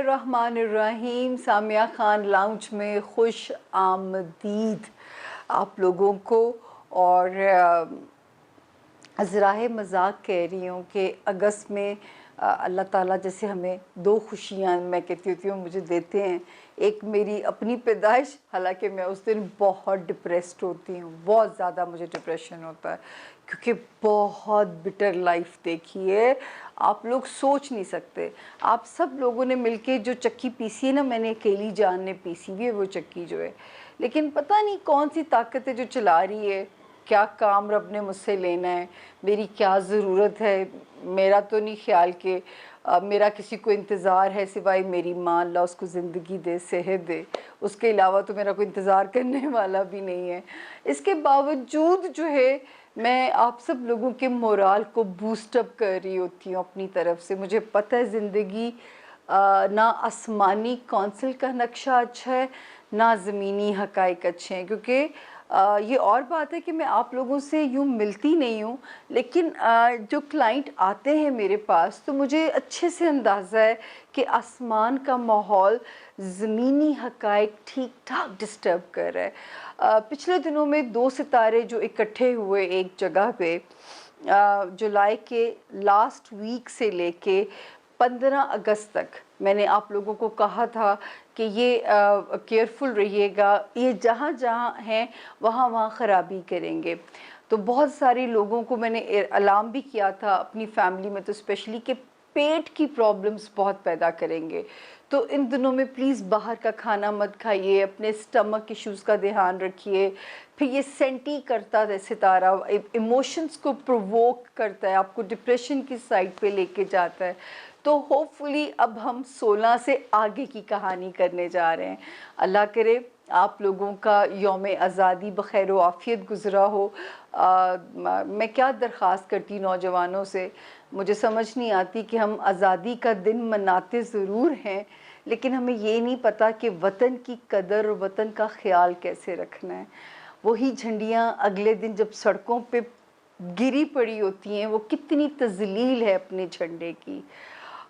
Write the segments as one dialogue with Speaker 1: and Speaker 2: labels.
Speaker 1: बिस्मिल्लाहिर्रहमानिर्रहीम। सामिया खान लाउंज में खुश आमदीद आप लोगों को। और ज़राए मज़ाक कह रही हूँ कि अगस्त में अल्लाह ताला जैसे हमें दो खुशियाँ मैं कहती होती हूँ मुझे देते हैं। एक मेरी अपनी पैदाइश, हालांकि मैं उस दिन बहुत डिप्रेस्ड होती हूँ, बहुत ज़्यादा मुझे डिप्रेशन होता है क्योंकि बहुत बिटर लाइफ देखी है। आप लोग सोच नहीं सकते। आप सब लोगों ने मिलके जो चक्की पीसी है ना, मैंने अकेली जान ने पीसी भी है वो चक्की जो है, लेकिन पता नहीं कौन सी ताकत है जो चला रही है। क्या काम रब ने मुझसे लेना है, मेरी क्या ज़रूरत है। मेरा तो नहीं ख्याल कि मेरा किसी को इंतज़ार है सिवाय मेरी माँ, अल्लाह उसको ज़िंदगी दे, सेहत दे, उसके अलावा तो मेरा कोई इंतज़ार करने वाला भी नहीं है। इसके बावजूद जो है मैं आप सब लोगों के मोराल को बूस्टअप कर रही होती हूँ अपनी तरफ से। मुझे पता है ज़िंदगी ना आसमानी कौंसिल का नक्शा अच्छा है ना ज़मीनी हक़ाइक़ अच्छे हैं, क्योंकि ये और बात है कि मैं आप लोगों से यूँ मिलती नहीं हूँ, लेकिन जो क्लाइंट आते हैं मेरे पास तो मुझे अच्छे से अंदाज़ा है कि आसमान का माहौल ज़मीनी हक़ाइक़ ठीक ठाक डिस्टर्ब कर रहा है। पिछले दिनों में दो सितारे जो इकट्ठे हुए एक जगह पे, जुलाई के लास्ट वीक से लेके 15 अगस्त तक मैंने आप लोगों को कहा था कि ये केयरफुल रहिएगा, ये जहाँ जहाँ हैं वहाँ वहाँ ख़राबी करेंगे। तो बहुत सारे लोगों को मैंने अलार्म भी किया था अपनी फैमिली में, तो स्पेशली कि पेट की प्रॉब्लम्स बहुत पैदा करेंगे। तो इन दिनों में प्लीज़ बाहर का खाना मत खाइए, अपने स्टमक इश्यूज़ का ध्यान रखिए। फिर ये सेंटी करता है सितारा, इमोशंस को प्रोवोक करता है, आपको डिप्रेशन की साइड पे लेके जाता है। तो होपफुली अब हम 16 से आगे की कहानी करने जा रहे हैं। अल्लाह करे आप लोगों का यौम आज़ादी बख़ैर व आफ़ियत गुज़रा हो। मैं क्या दरख्वास्त करती नौजवानों से, मुझे समझ नहीं आती कि हम आज़ादी का दिन मनाते ज़रूर हैं, लेकिन हमें ये नहीं पता कि वतन की कदर और वतन का ख़्याल कैसे रखना है। वही झंडियाँ अगले दिन जब सड़कों पे गिरी पड़ी होती हैं, वो कितनी तज़लील है अपने झंडे की।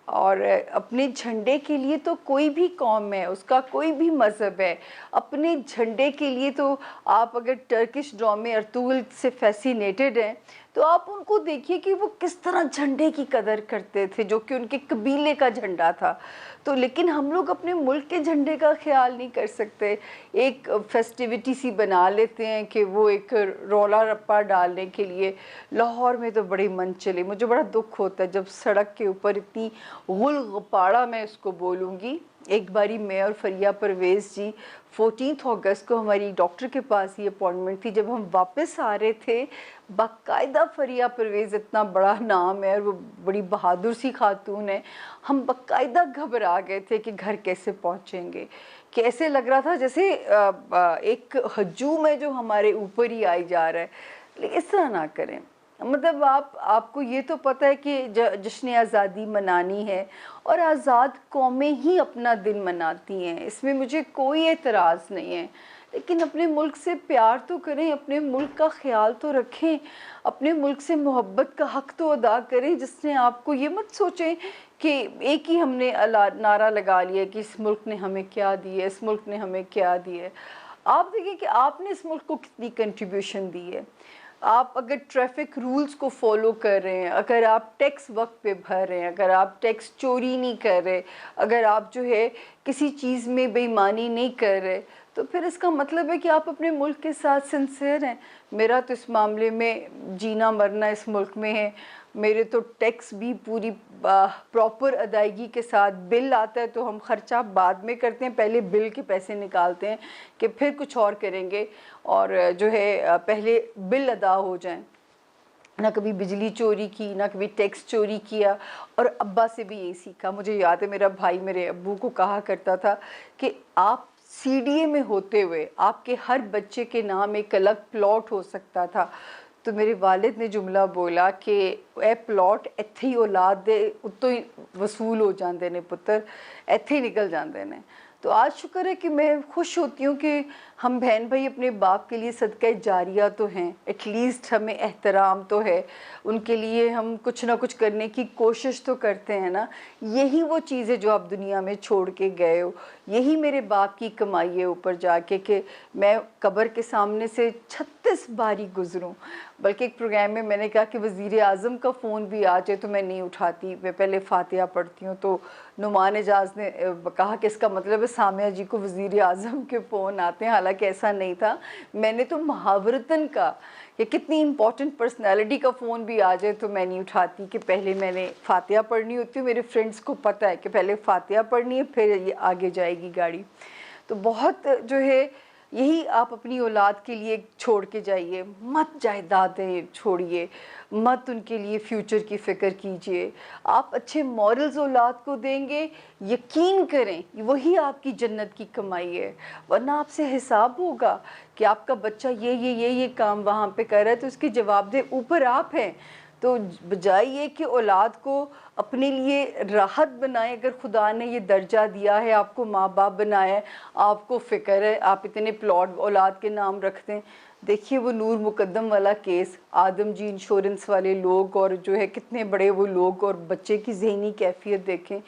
Speaker 1: और अपने झंडे के लिए तो कोई भी कौम है, उसका कोई भी मज़हब है, अपने झंडे के लिए तो आप अगर टर्किश ड्रामे अर्तुगरुल से फ़ैसिनेटेड हैं तो आप उनको देखिए कि वो किस तरह झंडे की कदर करते थे, जो कि उनके कबीले का झंडा था। तो लेकिन हम लोग अपने मुल्क के झंडे का ख्याल नहीं कर सकते। एक फेस्टिविटी सी बना लेते हैं कि वो एक रौला रप्पा डालने के लिए। लाहौर में तो बड़े मन चले, मुझे बड़ा दुख होता है जब सड़क के ऊपर इतनी गुल गुब्बारा, मैं उसको बोलूँगी। एक बारी मैं और फरिया परवेज़ जी 14 अगस्त को हमारी डॉक्टर के पास ही अपॉइंटमेंट थी, जब हम वापस आ रहे थे बाकायदा फरिया परवेज़ इतना बड़ा नाम है और वो बड़ी बहादुर सी खातून है, हम बाकायदा घबरा गए थे कि घर कैसे पहुँचेंगे। कैसे लग रहा था जैसे एक हजूम है जो हमारे ऊपर ही आई जा रहा है। लेकिन इस तरह ना करें। मतलब आपको ये तो पता है कि जश्न आज़ादी मनानी है और आज़ाद कौमें ही अपना दिन मनाती हैं, इसमें मुझे कोई एतराज़ नहीं है, लेकिन अपने मुल्क से प्यार तो करें, अपने मुल्क का ख्याल तो रखें, अपने मुल्क से मोहब्बत का हक़ तो अदा करें। जिसने आपको ये मत सोचें कि एक ही हमने नारा लगा लिया कि इस मुल्क ने हमें क्या दिया, इस मुल्क ने हमें क्या दिया है। आप देखिए कि आपने इस मुल्क को कितनी कंट्रीब्यूशन दी है। आप अगर ट्रैफिक रूल्स को फॉलो कर रहे हैं, अगर आप टैक्स वक्त पे भर रहे हैं, अगर आप टैक्स चोरी नहीं कर रहे, अगर आप जो है किसी चीज़ में बेईमानी नहीं कर रहे, तो फिर इसका मतलब है कि आप अपने मुल्क के साथ सिंसियर हैं। मेरा तो इस मामले में जीना मरना इस मुल्क में है। मेरे तो टैक्स भी पूरी प्रॉपर अदायगी के साथ, बिल आता है तो हम ख़र्चा बाद में करते हैं, पहले बिल के पैसे निकालते हैं कि फिर कुछ और करेंगे, और जो है पहले बिल अदा हो जाएं। ना कभी बिजली चोरी की, ना कभी टैक्स चोरी किया। और अब्बा से भी यही सीखा। मुझे याद है मेरा भाई मेरे अब्बू को कहा करता था कि आप सीडीए में होते हुए आपके हर बच्चे के नाम एक अलग प्लॉट हो सकता था। तो मेरे वालिद ने जुमला बोला कि ए प्लॉट इत्थे ही औलाद दे उत्तों ही वसूल हो जाते हैं पुत्र, इत्थे ही निकल जाते हैं। तो आज शुक्र है कि मैं खुश होती हूँ कि हम बहन भाई अपने बाप के लिए सदका जारिया तो हैं, एटलीस्ट हमें एहतराम तो है, उनके लिए हम कुछ ना कुछ करने की कोशिश तो करते हैं ना। यही वो चीज़ है जो आप दुनिया में छोड़ के गए हो, यही मेरे बाप की कमाई है ऊपर जाके कि मैं कब्र के सामने से 36 बारी गुजरूं। बल्कि एक प्रोग्राम में मैंने कहा कि वज़ीर आज़म का फ़ोन भी आ जाए तो मैं नहीं उठाती, मैं पहले फातिहा पढ़ती हूँ। तो नुमान एजाज ने कहा कि इसका मतलब है सामिया जी को वज़ीर आज़म के फ़ोन आते हैं, हालांकि ऐसा नहीं था। मैंने तो मुहावरतन का कि कितनी इंपॉर्टेंट पर्सनैलिटी का फ़ोन भी आ जाए तो मैं नहीं उठाती कि पहले मैंने फातिहा पढ़नी होती है। मेरे फ्रेंड्स को पता है कि पहले फातिहा पढ़नी है फिर ये आगे जाएगी गाड़ी। तो बहुत जो है यही आप अपनी औलाद के लिए छोड़ के जाइए, मत जायदादें छोड़िए, मत उनके लिए फ्यूचर की फ़िक्र कीजिए। आप अच्छे मॉरल्स औलाद को देंगे, यकीन करें वही आपकी जन्नत की कमाई है। वरना आपसे हिसाब होगा कि आपका बच्चा ये काम वहाँ पे कर रहा है तो उसके जवाब दे ऊपर आप हैं। तो बजाय ये कि औलाद को अपने लिए राहत बनाएं, अगर खुदा ने ये दर्जा दिया है, आपको माँ बाप बनाया है, आपको फ़िक्र है, आप इतने प्लॉट औलाद के नाम रखते हैं। देखिए वो नूर मुकद्दम वाला केस, आदम जी इंश्योरेंस वाले लोग और जो है कितने बड़े वो लोग, और बच्चे की ज़हनी कैफियत देखें।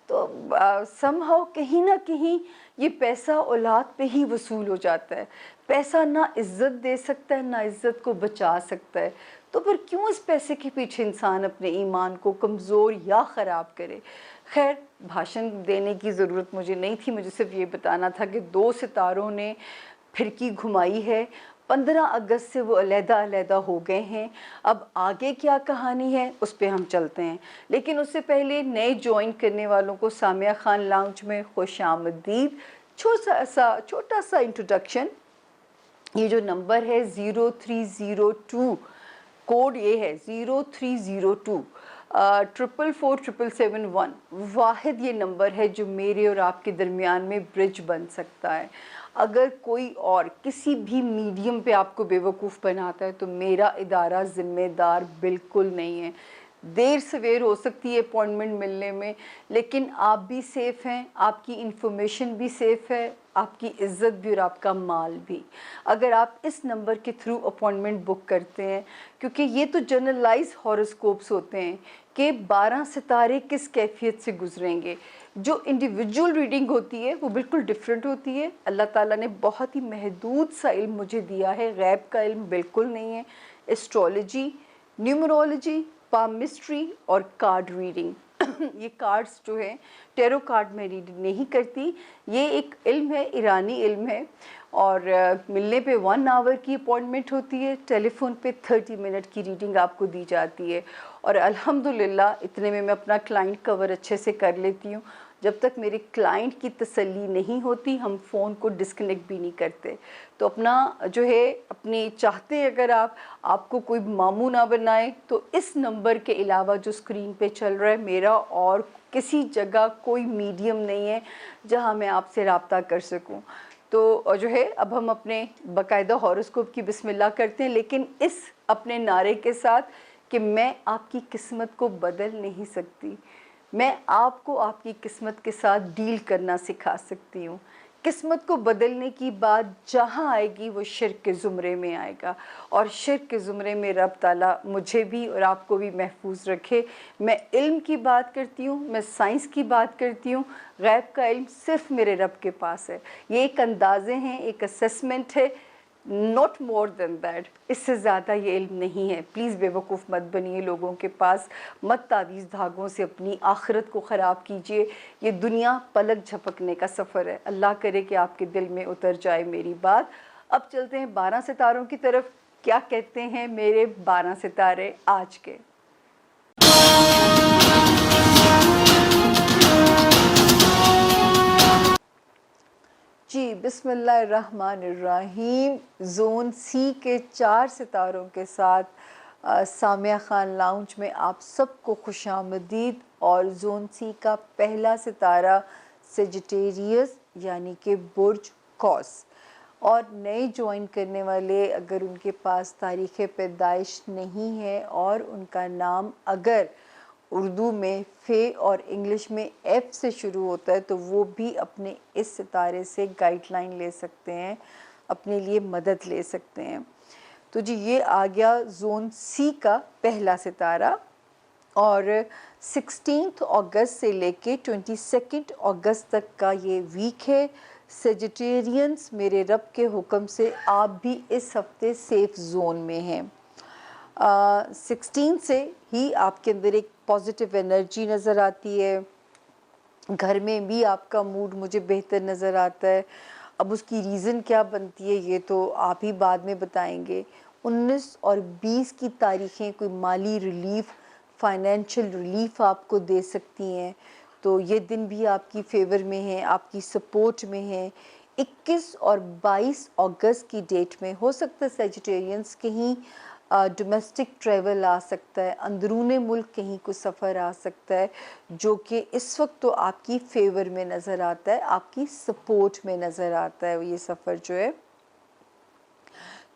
Speaker 1: तो समहाउ कहीं ना कहीं ये पैसा औलाद पे ही वसूल हो जाता है। पैसा ना इज़्ज़त दे सकता है ना इज़्ज़त को बचा सकता है। तो फिर क्यों इस पैसे के पीछे इंसान अपने ईमान को कमज़ोर या ख़राब करे। खैर, भाषण देने की ज़रूरत मुझे नहीं थी, मुझे सिर्फ ये बताना था कि 2 सितारों ने फिरकी घुमाई है। 15 अगस्त से वो अलहदा-अलहदा हो गए हैं। अब आगे क्या कहानी है उस पे हम चलते हैं, लेकिन उससे पहले नए जॉइन करने वालों को सामिया खान लाउंज में खुशामदीद। छोटा सा इंट्रोडक्शन। ये जो नंबर है 0302, कोड ये है 0302 4447771, वाहिद ये नंबर है जो मेरे और आपके दरमियान में ब्रिज बन सकता है। अगर कोई और किसी भी मीडियम पे आपको बेवकूफ़ बनाता है तो मेरा इदारा ज़िम्मेदार बिल्कुल नहीं है। देर सवेर हो सकती है अपॉइंटमेंट मिलने में, लेकिन आप भी सेफ़ हैं, आपकी इन्फॉर्मेशन भी सेफ़ है, आपकी इज़्ज़त भी और आपका माल भी, अगर आप इस नंबर के थ्रू अपॉइंटमेंट बुक करते हैं। क्योंकि ये तो जनरलाइज हॉरोस्कोप्स होते हैं कि 12 सितारे किस कैफियत से गुजरेंगे। जो इंडिविजुअल रीडिंग होती है वो बिल्कुल डिफरेंट होती है। अल्लाह ताला ने बहुत ही महदूद सा इल्म मुझे दिया है, गैब का इल्म बिल्कुल नहीं है। एस्ट्रोलॉजी, न्यूमरोलॉजी, पामिस्ट्री और कार्ड रीडिंग ये कार्ड्स जो हैं, टेरो कार्ड में रीडिंग नहीं करती। ये एक इल्म है, ईरानी इल्म है, और मिलने पे 1 आवर की अपॉइंटमेंट होती है, टेलीफोन पे 30 मिनट की रीडिंग आपको दी जाती है। और अल्हम्दुलिल्लाह इतने में मैं अपना क्लाइंट कवर अच्छे से कर लेती हूँ। जब तक मेरे क्लाइंट की तसल्ली नहीं होती हम फ़ोन को डिस्कनेक्ट भी नहीं करते। तो अपना जो है अपनी चाहते अगर आपको कोई मामू ना बनाए तो इस नंबर के अलावा जो स्क्रीन पे चल रहा है, मेरा और किसी जगह कोई मीडियम नहीं है जहां मैं आपसे रब्ता कर सकूं। तो जो है अब हम अपने बाकायदा हॉरोस्कोप की बिस्मिल्लाह करते हैं, लेकिन इस अपने नारे के साथ कि मैं आपकी किस्मत को बदल नहीं सकती, मैं आपको आपकी किस्मत के साथ डील करना सिखा सकती हूँ। किस्मत को बदलने की बात जहाँ आएगी वो शिर्क के ज़ुमरे में आएगा, और शिर्क के ज़ुमरे में रब ताला मुझे भी और आपको भी महफूज रखे। मैं इल्म की बात करती हूँ, मैं साइंस की बात करती हूँ, गैब का इल्म सिर्फ मेरे रब के पास है। ये एक अंदाज़े हैं, एक असेसमेंट है, नॉट मोर देन दैट। इससे ज़्यादा ये इल्म नहीं है। प्लीज़ बेवकूफ़ मत बनिए लोगों के पास, मत तावीज़ धागों से अपनी आखिरत को ख़राब कीजिए। ये दुनिया पलक झपकने का सफ़र है। अल्लाह करे कि आपके दिल में उतर जाए मेरी बात। अब चलते हैं 12 सितारों की तरफ। क्या कहते हैं मेरे 12 सितारे आज के। जी बिस्मिल्लाहिर्रहमानिर्रहीम। ज़ोन सी के 4 सितारों के साथ सामिया खान लाउंज में आप सबको खुशामदीद। और ज़ोन सी का पहला सितारा सेजिटेरियस यानी कि बुर्ज कौस। और नए ज्वाइन करने वाले अगर उनके पास तारीख़ पैदाइश नहीं है और उनका नाम अगर उर्दू में फे और इंग्लिश में एफ से शुरू होता है, तो वो भी अपने इस सितारे से गाइडलाइन ले सकते हैं, अपने लिए मदद ले सकते हैं। तो जी ये आ गया ज़ोन सी का पहला सितारा। और 16 अगस्त से लेके 22 अगस्त तक का ये वीक है। सेजिटेरियंस, मेरे रब के हुक्म से आप भी इस हफ्ते सेफ जोन में हैं। 16 से ही आपके अंदर एक पॉजिटिव एनर्जी नज़र आती है, घर में भी आपका मूड मुझे बेहतर नज़र आता है। अब उसकी रीज़न क्या बनती है ये तो आप ही बाद में बताएंगे। 19 और 20 की तारीखें कोई माली रिलीफ, फाइनेंशियल रिलीफ आपको दे सकती हैं, तो ये दिन भी आपकी फेवर में है, आपकी सपोर्ट में है। 21 और 22 अगस्त की डेट में हो सकता है सेजिटेरियंस कहीं डोमेस्टिक ट्रैवल आ सकता है, अंदरूने मुल्क कहीं को सफ़र आ सकता है, जो कि इस वक्त तो आपकी फेवर में नज़र आता है, आपकी सपोर्ट में नज़र आता है ये सफ़र जो है।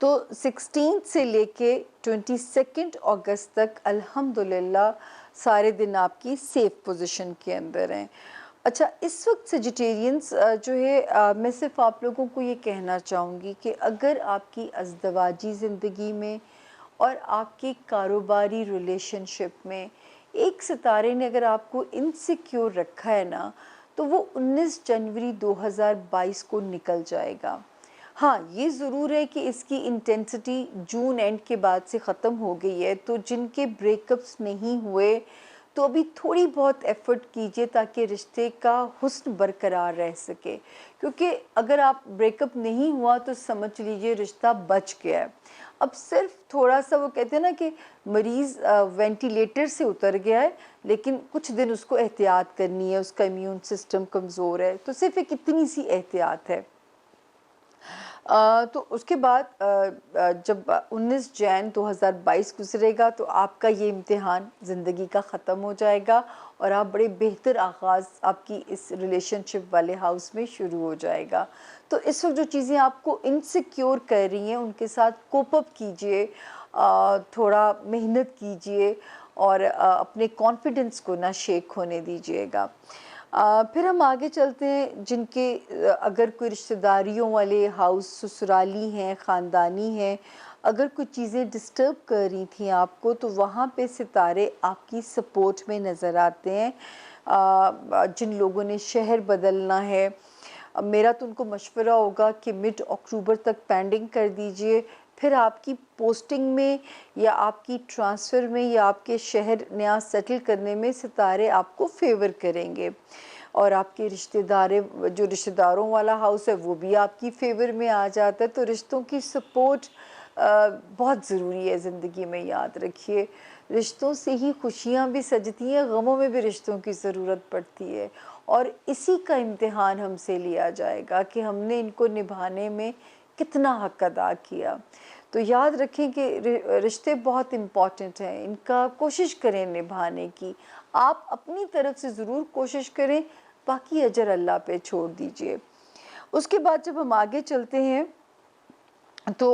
Speaker 1: तो 16 से लेके 22 अगस्त तक अल्हम्दुलिल्लाह सारे दिन आपकी सेफ पोजीशन के अंदर हैं। अच्छा, इस वक्त सेजिटेरियंस जो है मैं सिर्फ आप लोगों को ये कहना चाहूँगी कि अगर आपकी अज़दवाजी ज़िंदगी में और आपके कारोबारी रिलेशनशिप में एक सितारे ने अगर आपको इनसिक्योर रखा है ना, तो वो 19 जनवरी 2022 को निकल जाएगा। हाँ, ये ज़रूर है कि इसकी इंटेंसिटी जून एंड के बाद से ख़त्म हो गई है, तो जिनके ब्रेकअप्स नहीं हुए तो अभी थोड़ी बहुत एफ़र्ट कीजिए ताकि रिश्ते का हुस्न बरकरार रह सके, क्योंकि अगर आप ब्रेकअप नहीं हुआ तो समझ लीजिए रिश्ता बच गया है। अब सिर्फ थोड़ा सा वो कहते हैं ना कि मरीज़ वेंटिलेटर से उतर गया है, लेकिन कुछ दिन उसको एहतियात करनी है, उसका इम्यून सिस्टम कमज़ोर है, तो सिर्फ एक इतनी सी एहतियात है। तो उसके बाद जब 19 जैन 2022 गुजरेगा तो आपका ये इम्तिहान ज़िंदगी का ख़त्म हो जाएगा और आप बड़े बेहतर आगाज़ आपकी इस रिलेशनशिप वाले हाउस में शुरू हो जाएगा। तो इस वक्त जो चीज़ें आपको इनसिक्योर कर रही हैं उनके साथ कोप अप कीजिए, थोड़ा मेहनत कीजिए और अपने कॉन्फिडेंस को ना शेक होने दीजिएगा। फिर हम आगे चलते हैं, जिनके अगर कोई रिश्तेदारियों वाले हाउस ससुराली हैं, ख़ानदानी हैं, अगर कुछ चीज़ें डिस्टर्ब कर रही थी आपको तो वहाँ पे सितारे आपकी सपोर्ट में नज़र आते हैं। जिन लोगों ने शहर बदलना है, मेरा तो उनको मशवरा होगा कि मिड अक्टूबर तक पेंडिंग कर दीजिए, फिर आपकी पोस्टिंग में या आपकी ट्रांसफ़र में या आपके शहर नया सेटल करने में सितारे आपको फेवर करेंगे। और आपके जो रिश्तेदारों वाला हाउस है वो भी आपकी फेवर में आ जाता है। तो रिश्तों की सपोर्ट बहुत ज़रूरी है ज़िंदगी में, याद रखिए। रिश्तों से ही खुशियाँ भी सजती हैं, गमों में भी रिश्तों की ज़रूरत पड़ती है, और इसी का इम्तिहान हमसे लिया जाएगा कि हमने इनको निभाने में कितना हक अदा किया। तो याद रखें कि रिश्ते बहुत इम्पॉर्टेंट हैं, इनका कोशिश करें निभाने की। आप अपनी तरफ से ज़रूर कोशिश करें, बाकी अजर अल्लाह पे छोड़ दीजिए। उसके बाद जब हम आगे चलते हैं तो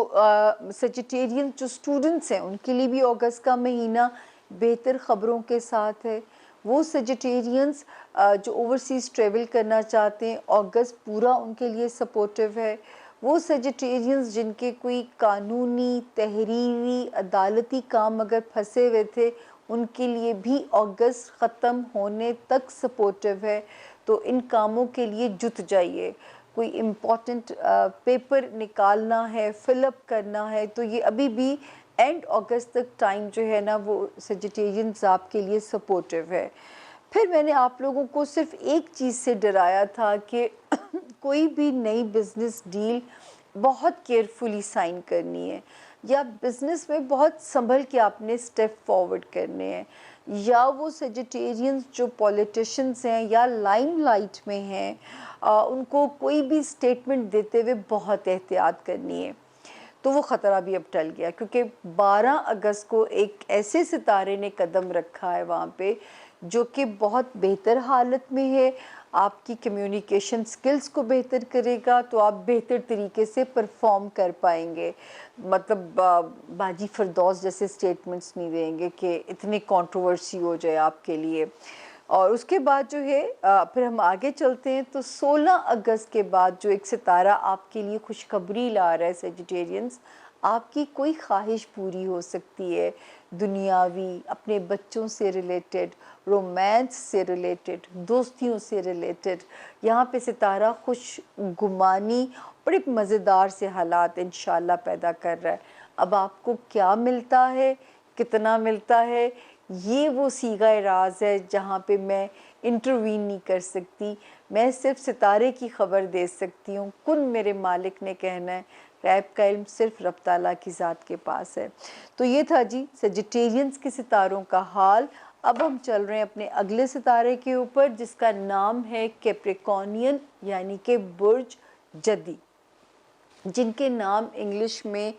Speaker 1: सेजिटेरियन जो स्टूडेंट्स हैं उनके लिए भी अगस्त का महीना बेहतर ख़बरों के साथ है। वो सेजिटेरियंस जो ओवरसीज़ ट्रैवल करना चाहते हैं, अगस्त पूरा उनके लिए सपोर्टिव है। वो सेजिटेरियंस जिनके कोई कानूनी, तहरीरी, अदालती काम अगर फंसे हुए थे, उनके लिए भी अगस्त ख़त्म होने तक सपोर्टिव है। तो इन कामों के लिए जुट जाइए। कोई इम्पॉर्टेंट पेपर निकालना है, फिलअप करना है, तो ये अभी भी एंड अगस्त तक टाइम जो है ना वो सेजिटेरियंस आपके लिए सपोर्टिव है। फिर मैंने आप लोगों को सिर्फ एक चीज़ से डराया था कि कोई भी नई बिज़नेस डील बहुत केयरफुली साइन करनी है, या बिज़नेस में बहुत संभल के आपने स्टेप फॉरवर्ड करने हैं, या वो सेजिटेरियंस जो पॉलिटिशियंस हैं या लाइमलाइट में हैं, उनको कोई भी स्टेटमेंट देते हुए बहुत एहतियात करनी है। तो वो ख़तरा भी अब टल गया, क्योंकि 12 अगस्त को एक ऐसे सितारे ने कदम रखा है वहाँ पे जो कि बहुत बेहतर हालत में है, आपकी कम्युनिकेशन स्किल्स को बेहतर करेगा, तो आप बेहतर तरीके से परफॉर्म कर पाएंगे। मतलब बाजी फरदौस जैसे स्टेटमेंट्स नहीं देंगे कि इतनी कंट्रोवर्सी हो जाए आपके लिए। और उसके बाद जो है फिर हम आगे चलते हैं, तो 16 अगस्त के बाद जो एक सितारा आपके लिए खुशखबरी ला रहा है सेजिटेरियंस, आपकी कोई ख्वाहिश पूरी हो सकती है, दुनियावी, अपने बच्चों से रिलेटेड, रोमांस से रिलेटेड, दोस्तियों से रिलेटेड। यहाँ पे सितारा खुश गुमानी बड़े मज़ेदार से हालात इंशाल्लाह पैदा कर रहा है। अब आपको क्या मिलता है, कितना मिलता है, ये वो सीगा राज है जहाँ पे मैं इंटरवीन नहीं कर सकती। मैं सिर्फ सितारे की ख़बर दे सकती हूँ। कुन मेरे मालिक ने कहना है, गैब का इल्म सिर्फ रब ताला की ज़ात के पास है। तो ये था जी सेजिटेरियंस के सितारों का हाल। अब हम चल रहे हैं अपने अगले सितारे के ऊपर, जिसका नाम है कैप्रिकॉर्नियन, यानी कि बुर्ज जदी, जिनके नाम इंग्लिश में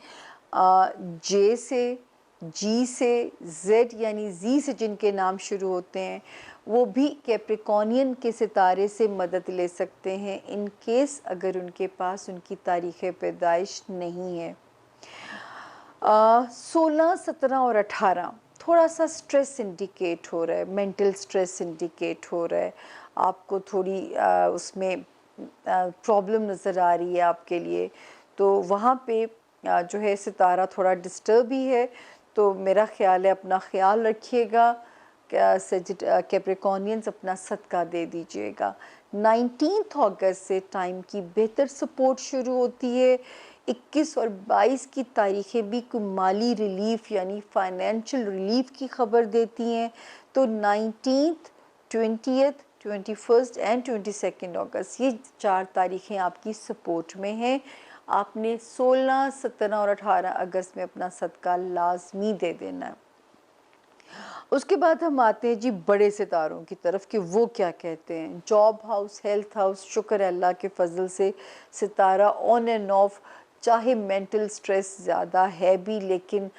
Speaker 1: जे से, जी से, जेड यानी जी से जिनके नाम शुरू होते हैं, वो भी कैप्रिकॉर्नियन के सितारे से मदद ले सकते हैं इन केस अगर उनके पास उनकी तारीख़ पैदाइश नहीं है। 16, 17 और 18 थोड़ा सा स्ट्रेस इंडिकेट हो रहा है, मेंटल स्ट्रेस इंडिकेट हो रहा है। आपको थोड़ी उसमें प्रॉब्लम नज़र आ रही है आपके लिए, तो वहाँ पे जो है सितारा थोड़ा डिस्टर्ब ही है। तो मेरा ख़्याल है अपना ख़्याल रखिएगा, कैप्रिकॉर्नियंस अपना सदका दे दीजिएगा। 19 अगस्त से टाइम की बेहतर सपोर्ट शुरू होती है। 21 और 22 की तारीखें भी कोई माली रिलीफ यानी फाइनेंशियल रिलीफ की खबर देती हैं। तो 19th, 20th, 21st एंड 22 अगस्त, ये 4 तारीखें आपकी सपोर्ट में हैं। आपने 16, 17 और 18 अगस्त में अपना सदका लाजमी दे देना है। उसके बाद हम आते हैं जी बड़े सितारों की तरफ कि वो क्या कहते हैं। जॉब हाउस, हेल्थ हाउस, शुक्र है अल्लाह के फजल से सितारा ऑन एंड ऑफ, चाहे मेंटल स्ट्रेस ज़्यादा है भी, लेकिन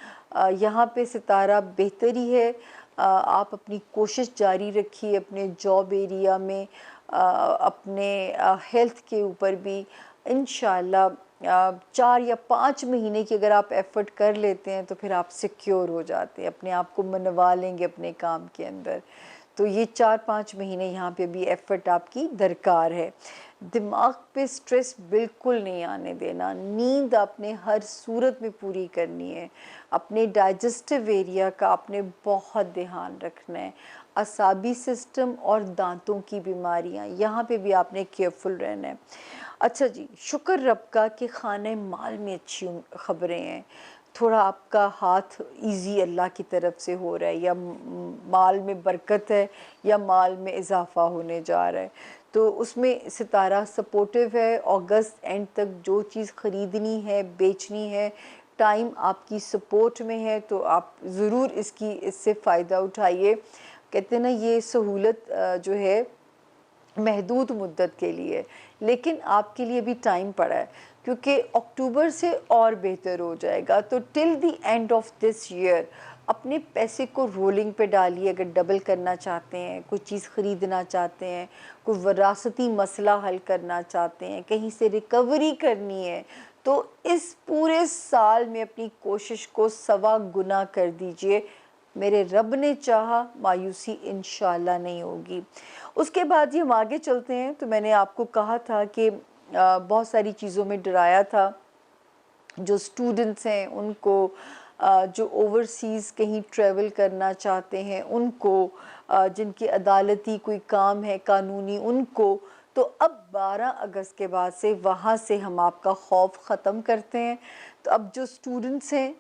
Speaker 1: यहाँ पे सितारा बेहतर ही है। आप अपनी कोशिश जारी रखिए अपने जॉब एरिया में, अपने हेल्थ के ऊपर भी। इंशाल्लाह 4 या 5 महीने की अगर आप एफ़र्ट कर लेते हैं तो फिर आप सिक्योर हो जाते हैं, अपने आप को मनवा लेंगे अपने काम के अंदर। तो ये 4-5 महीने यहाँ पे भी एफ़र्ट आपकी दरकार है। दिमाग पे स्ट्रेस बिल्कुल नहीं आने देना, नींद आपने हर सूरत में पूरी करनी है। अपने डाइजेस्टिव एरिया का आपने बहुत ध्यान रखना है। असाबी सिस्टम और दांतों की बीमारियाँ, यहाँ पे भी आपने केयरफुल रहना है। अच्छा जी, शुक्र रब का कि खाने माल में अच्छी ख़बरें हैं। थोड़ा आपका हाथ इजी अल्लाह की तरफ से हो रहा है, या माल में बरकत है, या माल में इजाफ़ा होने जा रहा है, तो उसमें सितारा सपोर्टिव है। अगस्त एंड तक जो चीज़ ख़रीदनी है, बेचनी है, टाइम आपकी सपोर्ट में है, तो आप ज़रूर इससे फ़ायदा उठाइए। कहते हैं ना, ये सहूलत जो है महदूद मुद्दत के लिए, लेकिन आपके लिए भी टाइम पड़ा है, क्योंकि अक्टूबर से और बेहतर हो जाएगा। तो till the end of this year अपने पैसे को रोलिंग पे डालिए। अगर डबल करना चाहते हैं, कोई चीज़ ख़रीदना चाहते हैं, कोई वरासती मसला हल करना चाहते हैं, कहीं से रिकवरी करनी है, तो इस पूरे साल में अपनी कोशिश को 1.25 गुना कर दीजिए। मेरे रब ने चाहा, मायूसी इंशाल्लाह नहीं होगी। उसके बाद ही हम आगे चलते हैं। तो मैंने आपको कहा था कि बहुत सारी चीज़ों में डराया था। जो स्टूडेंट्स हैं उनको, जो ओवरसीज़ कहीं ट्रैवल करना चाहते हैं उनको, जिनकी अदालती कोई काम है कानूनी उनको, तो अब 12 अगस्त के बाद से वहाँ से हम आपका खौफ ख़त्म करते हैं। तो अब जो स्टूडेंट्स हैं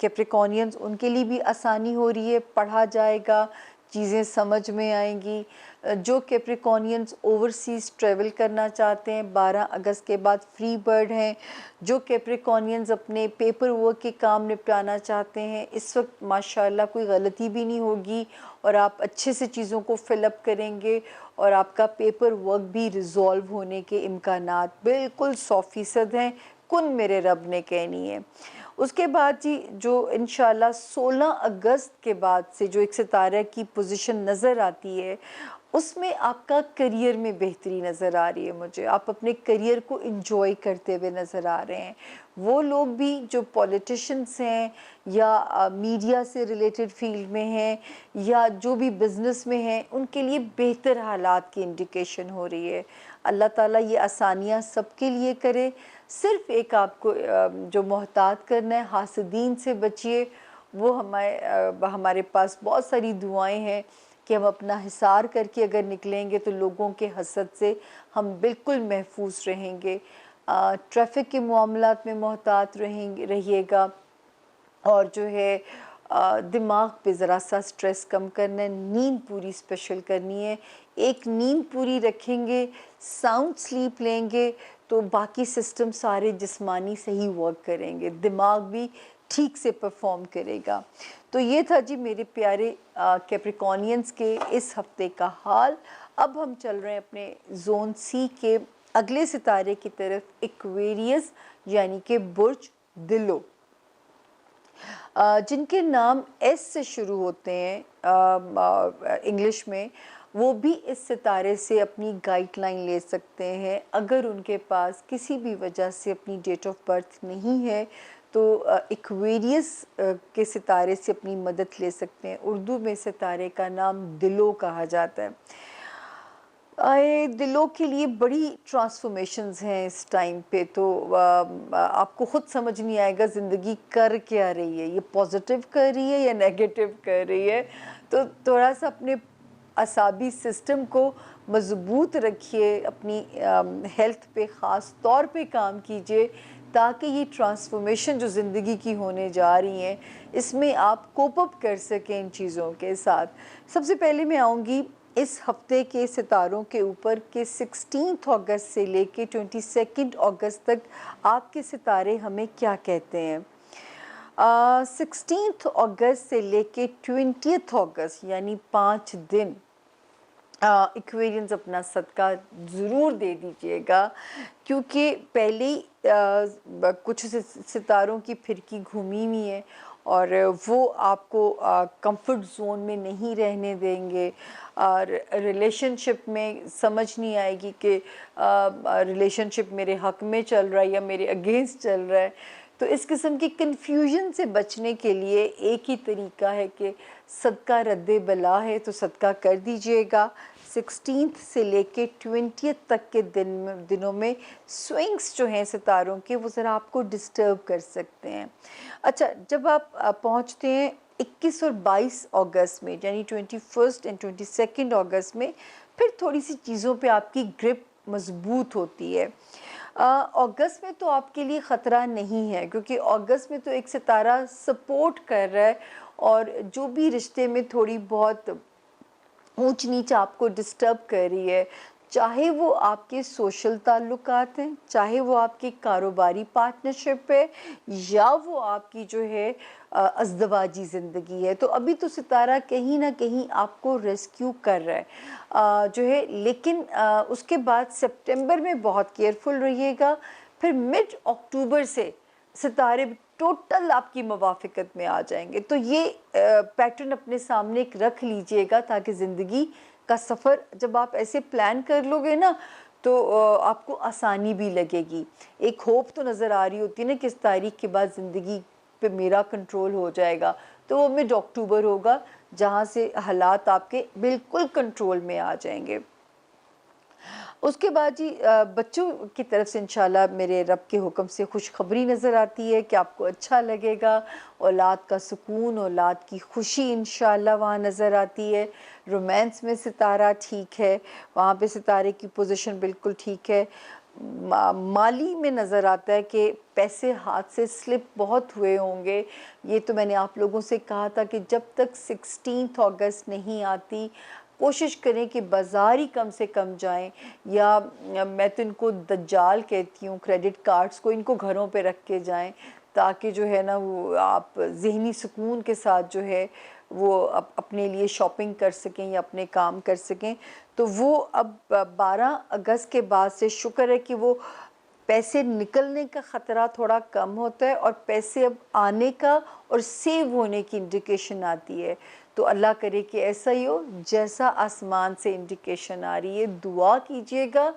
Speaker 1: कैप्रिकॉर्नियंस, उनके लिए भी आसानी हो रही है, पढ़ा जाएगा, चीज़ें समझ में आएंगी। जो कैप्रिकॉर्नियंस ओवरसीज़ ट्रैवल करना चाहते हैं 12 अगस्त के बाद फ्री बर्ड हैं। जो कैप्रिकॉर्नियंस अपने पेपर वर्क के काम निपटाना चाहते हैं, इस वक्त माशाल्लाह कोई गलती भी नहीं होगी और आप अच्छे से चीज़ों को फिलअप करेंगे और आपका पेपर वर्क भी रिज़ॉल्व होने के इम्कानात बिल्कुल 100% हैं। कुन मेरे रब ने कहनी है। उसके बाद जी जो इंशाल्लाह 16 अगस्त के बाद से जो एक सितारा की पोजीशन नज़र आती है, उसमें आपका करियर में बेहतरी नज़र आ रही है मुझे। आप अपने करियर को एन्जॉय करते हुए नज़र आ रहे हैं। वो लोग भी जो पॉलिटिशियंस हैं या मीडिया से रिलेटेड फ़ील्ड में हैं या जो भी बिज़नेस में हैं, उनके लिए बेहतर हालात की इंडिकेशन हो रही है। अल्लाह ताला ये आसानियाँ सबके लिए करे। सिर्फ़ एक आपको जो मोहतात करना है, हासदीन से बचिए। वो हमारे पास बहुत सारी दुआएँ हैं कि हम अपना हिसार करके अगर निकलेंगे तो लोगों के हसद से हम बिल्कुल महफूज रहेंगे। ट्रैफिक के मामलात में मोहतात रहिएगा और जो है दिमाग पे ज़रा सा स्ट्रेस कम करना है, नींद पूरी स्पेशल करनी है। एक नींद पूरी रखेंगे, साउंड स्लीप लेंगे तो बाकी सिस्टम सारे जिस्मानी सही वर्क करेंगे, दिमाग भी ठीक से परफॉर्म करेगा। तो ये था जी मेरे प्यारे कैप्रिकॉनियंस के इस हफ्ते का हाल। अब हम चल रहे हैं अपने जोन सी के अगले सितारे की तरफ, एक्वेरियस यानी कि बुर्ज दिलो। जिनके नाम एस से शुरू होते हैं इंग्लिश में, वो भी इस सितारे से अपनी गाइडलाइन ले सकते हैं। अगर उनके पास किसी भी वजह से अपनी डेट ऑफ बर्थ नहीं है तो एक्वेरियस के सितारे से अपनी मदद ले सकते हैं। उर्दू में सितारे का नाम दिलो कहा जाता है। आए दिलों के लिए बड़ी ट्रांसफॉर्मेशंस हैं इस टाइम पे, तो आपको ख़ुद समझ नहीं आएगा ज़िंदगी कर क्या रही है, ये पॉजिटिव कर रही है या नेगेटिव कर रही है। तो थोड़ा सा अपने असाबी सिस्टम को मज़बूत रखिए, अपनी हेल्थ पे ख़ास तौर पे काम कीजिए ताकि ये ट्रांसफॉर्मेशन जो ज़िंदगी की होने जा रही हैं इसमें आप कोप अप कर सकें इन चीज़ों के साथ। सबसे पहले मैं आऊँगी इस हफ्ते के सितारों के ऊपर कि 16 अगस्त से लेके 22 अगस्त तक आपके सितारे हमें क्या कहते हैं। 16 अगस्त से लेके 20 अगस्त यानी 5 दिन इक्वेरियंस अपना सदका ज़रूर दे दीजिएगा, क्योंकि पहले ही कुछ सितारों की फिरकी घूमी हुई है और वो आपको कंफर्ट जोन में नहीं रहने देंगे और रिलेशनशिप में समझ नहीं आएगी कि रिलेशनशिप मेरे हक में चल रहा है या मेरे अगेंस्ट चल रहा है। तो इस किस्म की कन्फ्यूजन से बचने के लिए एक ही तरीका है कि सदका रद्दे बला है तो सदका कर दीजिएगा। 16 से लेके 20 तक के दिनों में स्विंग्स जो हैं सितारों के वो ज़रा आपको डिस्टर्ब कर सकते हैं। अच्छा, जब आप पहुंचते हैं 21 और 22 अगस्त में यानी 21 एंड 22 अगस्त में, फिर थोड़ी सी चीज़ों पे आपकी ग्रिप मज़बूत होती है। अगस्त में तो आपके लिए ख़तरा नहीं है क्योंकि अगस्त में तो एक सितारा सपोर्ट कर रहा है और जो भी रिश्ते में थोड़ी बहुत ऊंच नीच आपको डिस्टर्ब कर रही है, चाहे वो आपके सोशल ताल्लुकात हैं, चाहे वो आपकी कारोबारी पार्टनरशिप है या वो आपकी जो है अज़दवाजी ज़िंदगी है, तो अभी तो सितारा कहीं ना कहीं आपको रेस्क्यू कर रहा है जो है। लेकिन उसके बाद सितंबर में बहुत केयरफुल रहिएगा। फिर मिड अक्टूबर से सितारे टोटल आपकी मुवाफ़िक़त में आ जाएंगे। तो ये पैटर्न अपने सामने एक रख लीजिएगा ताकि ज़िंदगी का सफ़र जब आप ऐसे प्लान कर लोगे ना तो आपको आसानी भी लगेगी। एक होप तो नज़र आ रही होती है ना कि इस तारीख के बाद ज़िंदगी पे मेरा कंट्रोल हो जाएगा, तो वो मिड अक्टूबर होगा जहाँ से हालात आपके बिल्कुल कंट्रोल में आ जाएंगे। उसके बाद जी बच्चों की तरफ से इंशाल्लाह मेरे रब के हुक्म से खुशखबरी नज़र आती है कि आपको अच्छा लगेगा। औलाद का सुकून, औलाद की खुशी इंशाल्लाह वहाँ नज़र आती है। रोमांस में सितारा ठीक है, वहाँ पे सितारे की पोजीशन बिल्कुल ठीक है। माली में नज़र आता है कि पैसे हाथ से स्लिप बहुत हुए होंगे। ये तो मैंने आप लोगों से कहा था कि जब तक 16 अगस्त नहीं आती कोशिश करें कि बाज़ार ही कम से कम जाएं, या मैं तो इनको दज्जाल कहती हूँ, क्रेडिट कार्ड्स को इनको घरों पे रख के जाएं ताकि जो है ना वो आप ज़हनी सुकून के साथ जो है वो अपने लिए शॉपिंग कर सकें या अपने काम कर सकें। तो वो अब 12 अगस्त के बाद से शुक्र है कि वो पैसे निकलने का ख़तरा थोड़ा कम होता है और पैसे अब आने का और सेव होने की इंडिकेशन आती है। तो अल्लाह करे कि ऐसा ही हो जैसा आसमान से इंडिकेशन आ रही है। दुआ कीजिएगा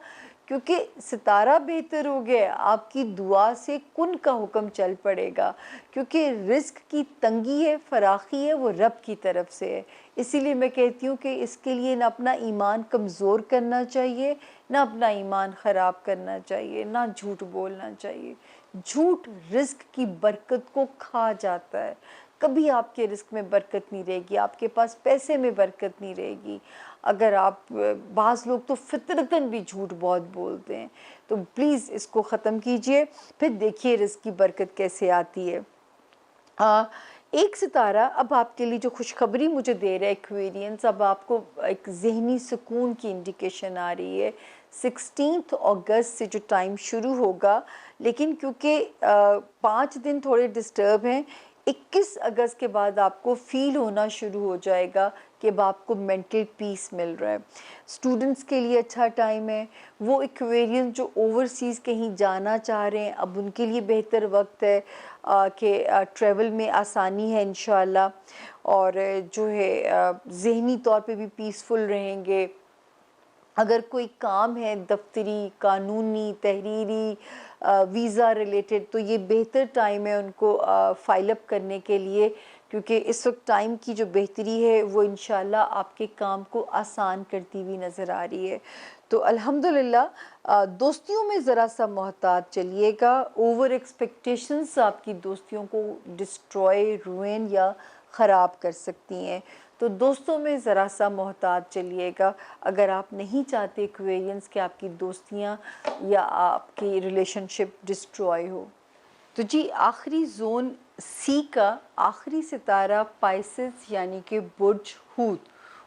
Speaker 1: क्योंकि सितारा बेहतर हो गया, आपकी दुआ से कुन का हुक्म चल पड़ेगा, क्योंकि रिस्क की तंगी है, फराखी है, वो रब की तरफ से है। इसीलिए मैं कहती हूँ कि इसके लिए ना अपना ईमान कमज़ोर करना चाहिए, ना अपना ईमान ख़राब करना चाहिए, ना झूठ बोलना चाहिए। झूठ रिस्क की बरकत को खा जाता है। कभी आपके रिस्क में बरकत नहीं रहेगी, आपके पास पैसे में बरकत नहीं रहेगी। अगर आप बाज़ लोग तो फितरतन भी झूठ बहुत बोलते हैं, तो प्लीज़ इसको ख़त्म कीजिए, फिर देखिए रिस्क की बरकत कैसे आती है। एक सितारा अब आपके लिए जो खुशखबरी मुझे दे रहा है एक्वेरियंस, अब आपको एक ज़हनी सुकून की इंडिकेशन आ रही है। 16 अगस्त से जो टाइम शुरू होगा, लेकिन क्योंकि 5 दिन थोड़े डिस्टर्ब हैं, 21 अगस्त के बाद आपको फ़ील होना शुरू हो जाएगा कि अब आपको मेंटल पीस मिल रहा है। स्टूडेंट्स के लिए अच्छा टाइम है। वो एक्वेरियन जो ओवरसीज़ कहीं जाना चाह रहे हैं, अब उनके लिए बेहतर वक्त है कि ट्रैवल में आसानी है इंशाअल्लाह, और जो है ज़हनी तौर पे भी पीसफुल रहेंगे। अगर कोई काम है दफ्तरी, कानूनी, तहरीरी, वीज़ा रिलेटेड, तो ये बेहतर टाइम है उनको फ़ाइल अप करने के लिए, क्योंकि इस वक्त टाइम की जो बेहतरी है वो इंशाल्लाह आपके काम को आसान करती हुई नज़र आ रही है। तो अल्हम्दुलिल्लाह दोस्तियों में ज़रा सा मोहतात चलिएगा। ओवर एक्सपेक्टेशंस आपकी दोस्तियों को डिस्ट्रॉय, रुइन या ख़राब कर सकती हैं। तो दोस्तों में ज़रा सा मोहतात चलिएगा। अगर आप नहीं चाहते एक्वेरियंस कि आपकी दोस्तियाँ या आपकी रिलेशनशिप डिस्ट्रॉय हो। तो जी आखिरी जोन सी का आखिरी सितारा पाइसेस यानी कि बुर्ज हूत,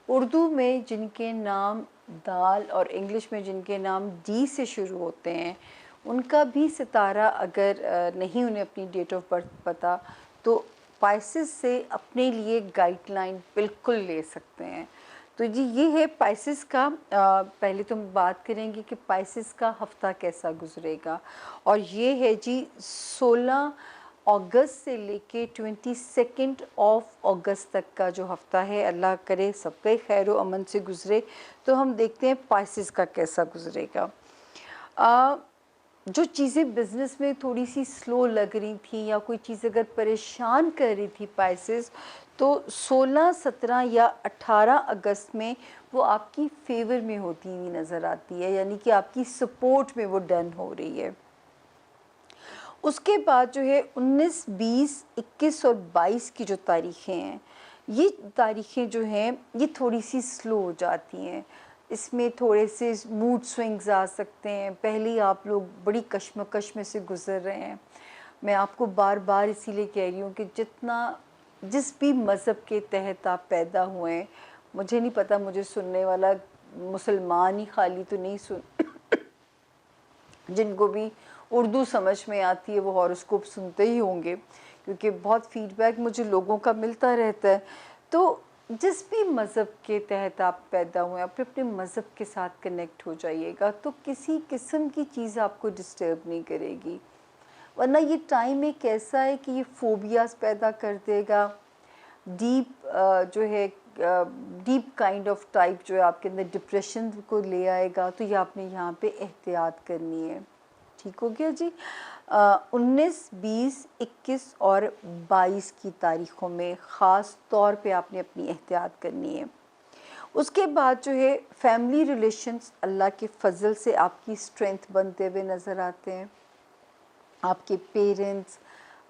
Speaker 1: उर्दू में जिनके नाम दाल और इंग्लिश में जिनके नाम डी से शुरू होते हैं, उनका भी सितारा अगर नहीं उन्हें अपनी डेट ऑफ बर्थ पता, तो पाइसेस से अपने लिए गाइडलाइन बिल्कुल ले सकते हैं। तो जी ये है पाइसेस का। पहले तो हम बात करेंगे कि पाइसेस का हफ्ता कैसा गुजरेगा, और ये है जी 16 अगस्त से लेके 22 अगस्त तक का जो हफ्ता है। अल्लाह करे सबका खैर व अमन से गुजरे। तो हम देखते हैं पाइसेस का कैसा गुजरेगा। जो चीज़ें बिज़नेस में थोड़ी सी स्लो लग रही थी या कोई चीज़ अगर परेशान कर रही थी पाइसेस, तो 16, 17 या 18 अगस्त में वो आपकी फेवर में होती हुई नज़र आती है, यानी कि आपकी सपोर्ट में वो डन हो रही है। उसके बाद जो है 19, 20, 21 और 22 की जो तारीखें हैं, ये तारीखें जो हैं ये थोड़ी सी स्लो हो जाती हैं। इसमें थोड़े से मूड स्विंग्स आ सकते हैं। पहले ही आप लोग बड़ी कश्मकश में से गुज़र रहे हैं। मैं आपको बार बार इसीलिए कह रही हूँ कि जिस भी मज़हब के तहत आप पैदा हुए हैं, मुझे नहीं पता मुझे सुनने वाला मुसलमान ही खाली तो नहीं सुन जिनको भी उर्दू समझ में आती है वो हॉरोस्कोप सुनते ही होंगे, क्योंकि बहुत फीडबैक मुझे लोगों का मिलता रहता है। तो जिस भी मज़हब के तहत आप पैदा हुए, आप अपने मज़हब के साथ कनेक्ट हो जाइएगा, तो किसी किस्म की चीज़ आपको डिस्टर्ब नहीं करेगी। वरना ये टाइम एक ऐसा है कि ये फोबियाज़ पैदा कर देगा, डीप जो है डीप काइंड ऑफ टाइप जो है आपके अंदर डिप्रेशन को ले आएगा। तो ये आपने यहाँ पे एहतियात करनी है। ठीक हो गया जी। 19, 20, 21 और 22 की तारीख़ों में ख़ास तौर पे आपने अपनी एहतियात करनी है। उसके बाद जो है फैमिली रिलेशंस अल्लाह के फ़ज़ल से आपकी स्ट्रेंथ बनते हुए नज़र आते हैं। आपके पेरेंट्स,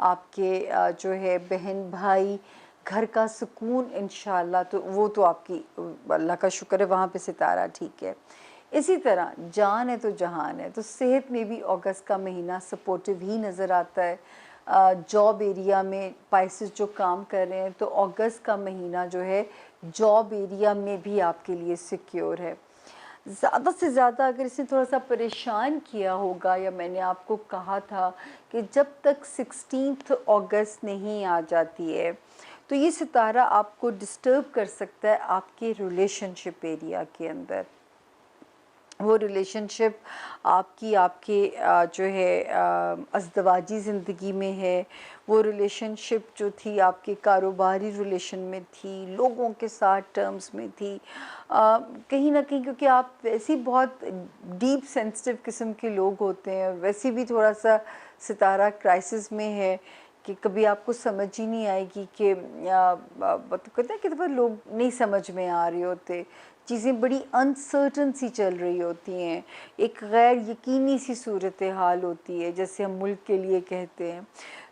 Speaker 1: आपके जो है बहन भाई, घर का सुकून इंशाअल्लाह, तो वो तो आपकी अल्लाह का शुक्र है वहाँ पे सितारा ठीक है। इसी तरह जान है तो जहान है, तो सेहत में भी अगस्त का महीना सपोर्टिव ही नज़र आता है। जॉब एरिया में पाइसेस जो काम कर रहे हैं, तो अगस्त का महीना जो है जॉब एरिया में भी आपके लिए सिक्योर है। ज़्यादा से ज़्यादा अगर इसने थोड़ा सा परेशान किया होगा, या मैंने आपको कहा था कि जब तक 16 अगस्त नहीं आ जाती है, तो ये सितारा आपको डिस्टर्ब कर सकता है आपके रिलेशनशिप एरिया के अंदर। वो रिलेशनशिप आपकी आपके जो है अज़दवाजी ज़िंदगी में है, वो रिलेशनशिप जो थी आपके कारोबारी रिलेशन में थी, लोगों के साथ टर्म्स में थी। कहीं न कहीं क्योंकि आप वैसे ही बहुत डीप सेंसिटिव किस्म के लोग होते हैं, वैसे भी थोड़ा-सा सितारा क्राइसिस में है कि कभी आपको समझ ही नहीं आएगी कि तो कहते हैं कि दफ़ा लोग नहीं समझ में आ रहे होते, चीज़ें बड़ी अनसर्टन सी चल रही होती हैं, एक गैर यकीनी सी सूरत हाल होती है जैसे हम मुल्क के लिए कहते हैं।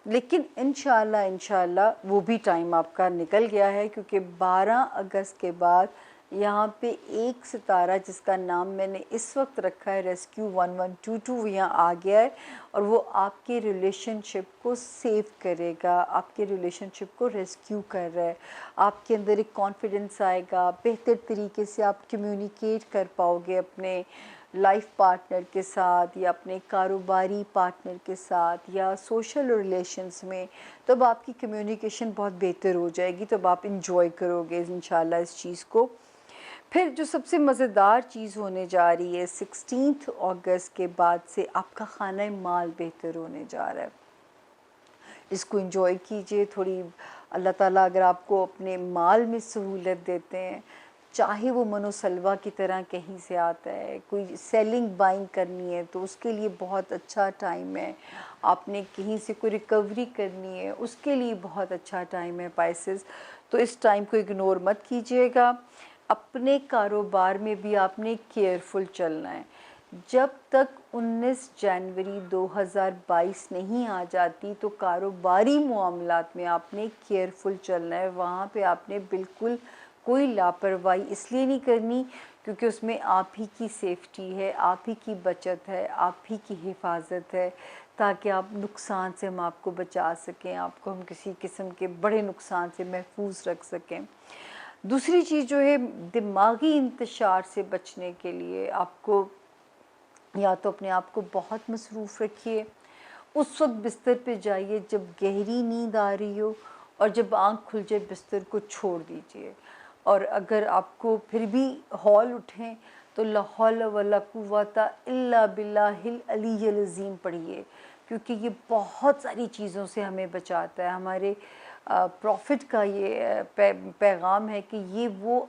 Speaker 1: लेकिन इंशाल्लाह इंशाल्लाह वो भी टाइम आपका निकल गया है, क्योंकि 12 अगस्त के बाद यहाँ पे एक सितारा जिसका नाम मैंने इस वक्त रखा है रेस्क्यू 1122, वो यहाँ आ गया है और वो आपके रिलेशनशिप को सेव करेगा, आपके रिलेशनशिप को रेस्क्यू कर रहा है। आपके अंदर एक कॉन्फिडेंस आएगा, बेहतर तरीके से आप कम्युनिकेट कर पाओगे अपने लाइफ पार्टनर के साथ या अपने कारोबारी पार्टनर के साथ या सोशल रिलेशंस में। तब आपकी कम्युनिकेशन बहुत बेहतर हो जाएगी, तब आप इंजॉय करोगे इंशाल्लाह इस चीज़ को। फिर जो सबसे मज़ेदार चीज़ होने जा रही है 16 अगस्त के बाद से आपका खाना माल बेहतर होने जा रहा है। इसको एंजॉय कीजिए थोड़ी। अल्लाह ताला अगर आपको अपने माल में सहूलत देते हैं, चाहे वो मनोसलवा की तरह कहीं से आता है, कोई सेलिंग बाइंग करनी है तो उसके लिए बहुत अच्छा टाइम है, आपने कहीं से कोई रिकवरी करनी है उसके लिए बहुत अच्छा टाइम है पाइसेस। तो इस टाइम को इग्नोर मत कीजिएगा। अपने कारोबार में भी आपने केयरफुल चलना है। जब तक 19 जनवरी 2022 नहीं आ जाती तो कारोबारी मामलात में आपने केयरफुल चलना है। वहाँ पे आपने बिल्कुल कोई लापरवाही इसलिए नहीं करनी क्योंकि उसमें आप ही की सेफ्टी है, आप ही की बचत है, आप ही की हिफाजत है, ताकि आप नुकसान से हम आपको बचा सकें, आपको हम किसी किस्म के बड़े नुकसान से महफूज रख सकें। दूसरी चीज़ जो है, दिमागी इंतशार से बचने के लिए आपको या तो अपने आप को बहुत मसरूफ़ रखिए, उस वक्त बिस्तर पे जाइए जब गहरी नींद आ रही हो, और जब आँख खुल जाए बिस्तर को छोड़ दीजिए। और अगर आपको फिर भी हौल उठें तो ला हौल वला कुव्वता इल्ला बिल्लाहिल अलीय्यिल अज़ीम पढ़िए, क्योंकि ये बहुत सारी चीज़ों से हमें बचाता है। हमारे प्रॉफिट का ये पैगाम है कि ये वो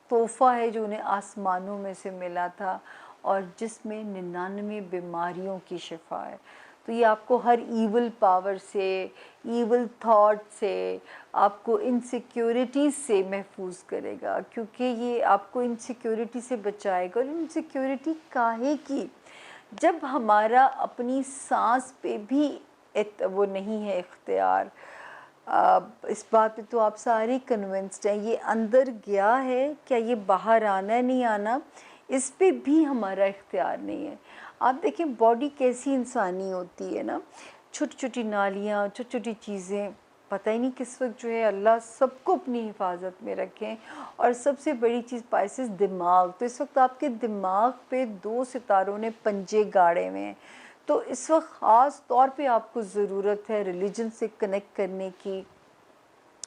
Speaker 1: तोहफ़ा है जो उन्हें आसमानों में से मिला था और जिसमें 99 बीमारियों की शिफा है। तो ये आपको हर ईवल पावर से, ईवल थॉट से, आपको इनसिक्योरिटीज़ से महफूज करेगा, क्योंकि ये आपको इनसिक्योरिटी से बचाएगा। और इनसिक्योरिटी काहे की, जब हमारा अपनी सांस पे भी वो नहीं है इख्तियार। इस बात पे तो आप सारे कन्विंस्ड हैं, ये अंदर गया है, क्या ये बाहर आना है नहीं आना, इस पे भी हमारा इख्तियार नहीं है। आप देखिए बॉडी कैसी इंसानी होती है ना, छोटी छोटी नालियाँ, छोटी छोटी चीज़ें, पता ही नहीं किस वक्त जो है। अल्लाह सबको अपनी हिफाजत में रखें। और सबसे बड़ी चीज़ पाइसेस, दिमाग। तो इस वक्त आपके दिमाग पे 2 सितारों ने पंजे गाड़े हुए हैं, तो इस वक्त ख़ास तौर पे आपको ज़रूरत है रिलीजन से कनेक्ट करने की,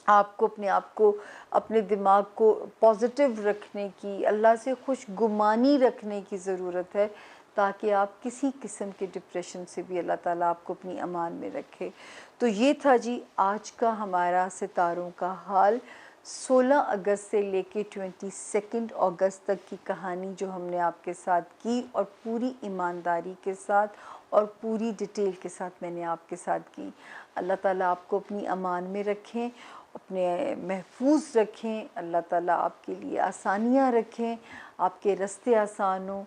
Speaker 1: आपको अपने आप को, अपने दिमाग को पॉजिटिव रखने की, अल्लाह से खुशगुमानी रखने की ज़रूरत है, ताकि आप किसी किस्म के डिप्रेशन से भी अल्लाह ताला आपको अपनी अमान में रखे। तो ये था जी आज का हमारा सितारों का हाल, 16 अगस्त से लेके 22 अगस्त तक की कहानी जो हमने आपके साथ की, और पूरी ईमानदारी के साथ और पूरी डिटेल के साथ मैंने आपके साथ की। अल्लाह ताला आपको अपनी अमान में रखें, अपने महफूज रखें, अल्लाह ताला आपके लिए आसानियाँ रखें, आपके रास्ते आसान हों।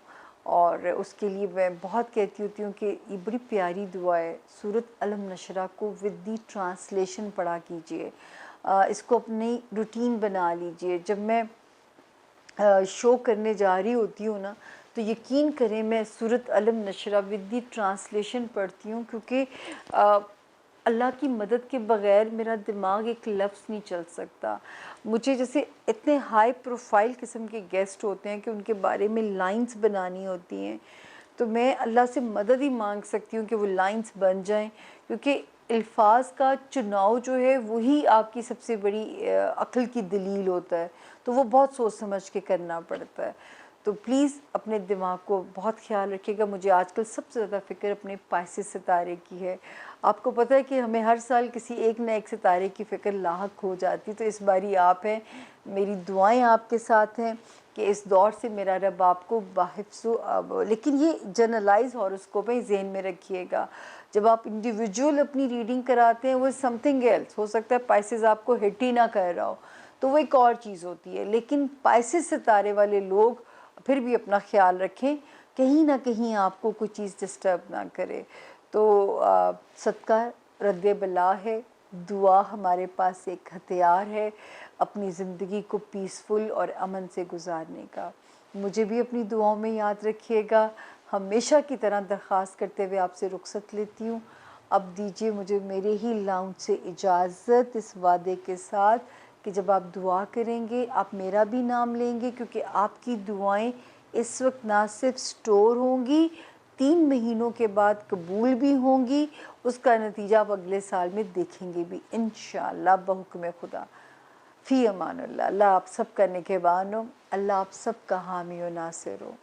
Speaker 1: और उसके लिए मैं बहुत कहती होती हूँ कि ये बड़ी प्यारी दुआ है, सूरत अलम नशरा को विद दी ट्रांसलेशन पढ़ा कीजिए, इसको अपनी रूटीन बना लीजिए। जब मैं शो करने जा रही होती हूँ ना, तो यकीन करें मैं सूरत अलम नशरा विद दी ट्रांसलेशन पढ़ती हूँ, क्योंकि अल्लाह की मदद के बग़ैर मेरा दिमाग एक लफ्ज़ नहीं चल सकता। मुझे जैसे इतने हाई प्रोफाइल किस्म के गेस्ट होते हैं कि उनके बारे में लाइंस बनानी होती हैं, तो मैं अल्लाह से मदद ही मांग सकती हूँ कि वो लाइंस बन जाएं, क्योंकि अल्फाज का चुनाव जो है वही आपकी सबसे बड़ी अक्ल की दलील होता है। तो वो बहुत सोच समझ के करना पड़ता है। तो प्लीज़ अपने दिमाग को बहुत ख्याल रखिएगा। मुझे आजकल सबसे ज़्यादा फ़िक्र अपने पाइसेस सितारे की है। आपको पता है कि हमें हर साल किसी एक न एक सितारे की फ़िक्र लाहक हो जाती, तो इस बारी आप हैं, मेरी दुआएं आपके साथ हैं कि इस दौर से मेरा रब आपको बाहिफ्ज़ लेकिन ये जनरलाइज हॉरोस्कोप है, ज़हन में रखिएगा। जब आप इंडिविजुअल अपनी रीडिंग कराते हैं वो समथिंग एल्स, हो सकता है पाइसेस आपको हिट ही ना कर रहा हो, तो वो एक और चीज़ होती है। लेकिन पाइसेस सितारे वाले लोग फिर भी अपना ख्याल रखें, कहीं ना कहीं आपको कोई चीज़ डिस्टर्ब ना करे। तो सदका रद्द बला है, दुआ हमारे पास एक हथियार है अपनी ज़िंदगी को पीसफुल और अमन से गुजारने का। मुझे भी अपनी दुआओं में याद रखिएगा। हमेशा की तरह दरख्वास्त करते हुए आपसे रुखसत लेती हूँ। अब दीजिए मुझे मेरे ही लाउंज से इजाज़त, इस वादे के साथ कि जब आप दुआ करेंगे आप मेरा भी नाम लेंगे, क्योंकि आपकी दुआएं इस वक्त ना सिर्फ स्टोर होंगी, 3 महीनों के बाद कबूल भी होंगी, उसका नतीजा आप अगले साल में देखेंगे भी इंशाअल्लाह बहुक्म खुदा। फ़ी अमानुल्लाह। अल्लाह आप सब का निगहबान हो, अल्लाह आप सब का हामी व नासिर हो।